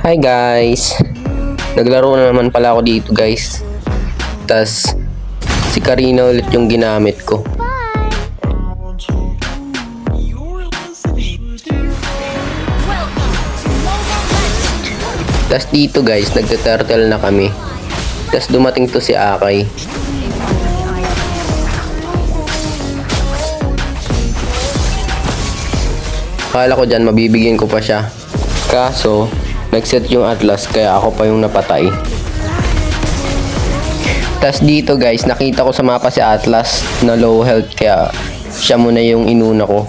Hi guys! Naglaro na naman pala ako dito guys. Tas si Karina ulit yung ginamit ko. Tas dito guys, nagte-turtle na kami. Tas dumating to si Akay. Akala ko dyan mabibigyan ko pa siya. Kaso, nag-set yung Atlas kaya ako pa yung napatay. Tas dito guys, nakita ko sa mapa si Atlas na low health kaya siya muna yung inuna ko.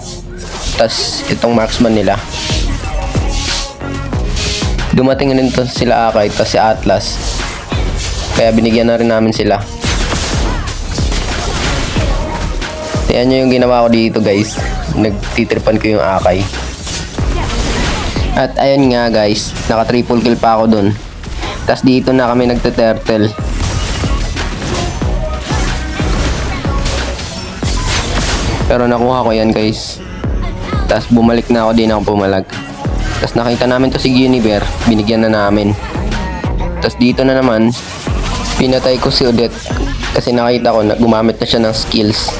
Tas itong marksman nila. Dumating rin to sila Akay tas si Atlas. Kaya binigyan na rin namin sila. Ayan nyo yung ginawa ko dito guys. Nagtitripan ko yung Akay. At ayan nga guys, naka triple kill pa ako dun. Tas dito na kami nagte-turtle. Pero nakuha ko yan guys. Tas bumalik na ako, din ako pumalag. Tas nakita namin to si Guinevere, binigyan na namin. Tas dito na naman, pinatay ko si Odette. Kasi nakita ko na gumamit na siya ng skills.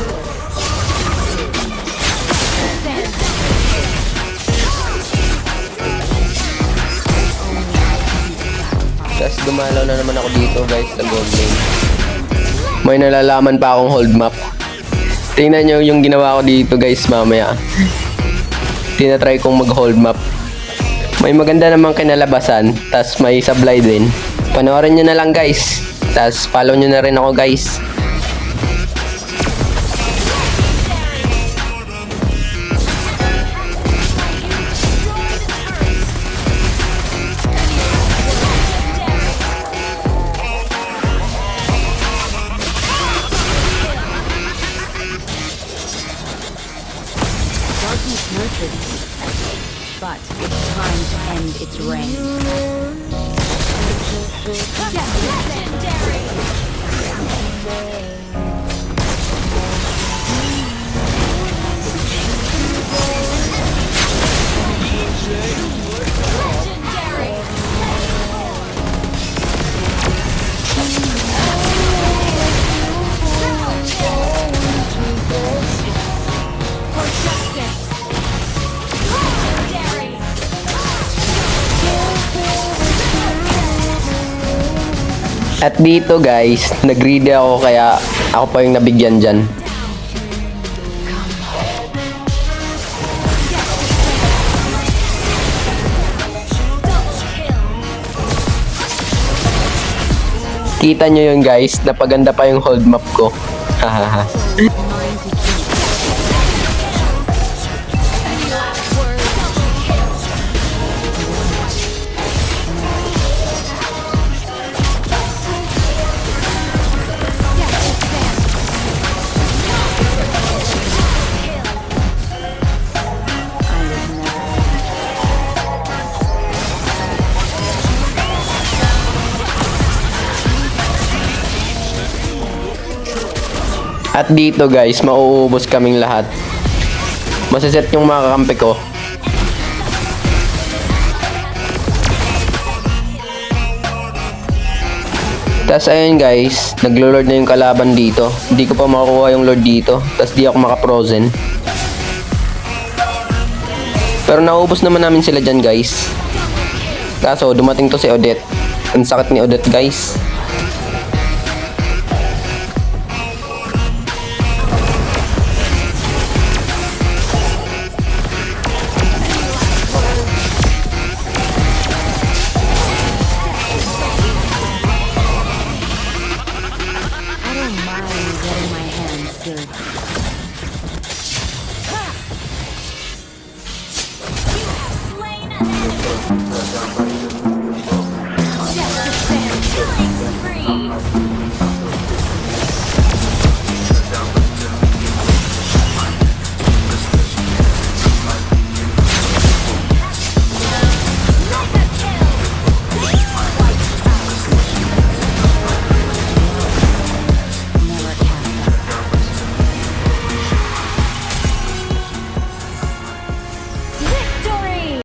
Tapos dumalaw na naman ako dito guys sa gold lane. May nalalaman pa akong hold map. Tingnan nyo yung ginawa ko dito guys mamaya. Tinatry kong mag hold map. May maganda namang kinalabasan. Tapos may sablay din. Panoorin nyo na lang guys. Tapos follow nyo na rin ako guys. Darkness nurtures, but it's time to end its reign. Legendary! Legendary! For justice! Legendary! At dito guys, nag-greedy ako kaya ako pa yung nabigyan dyan. Kita nyo yun guys, napaganda pa yung hold map ko. Hahaha. Any last words? At dito guys, mauubos kaming lahat. Masaset yung mga kakampi ko. Tas ayun guys, naglo-lord na yung kalaban dito. Hindi ko pa makukuha yung lord dito. Tas di ako maka-frozen. Pero naubos naman namin sila dyan guys. Kaso dumating to si Odette. Ang sakit ni Odette guys. I don't mind getting my hands dirty. Slain an enemy.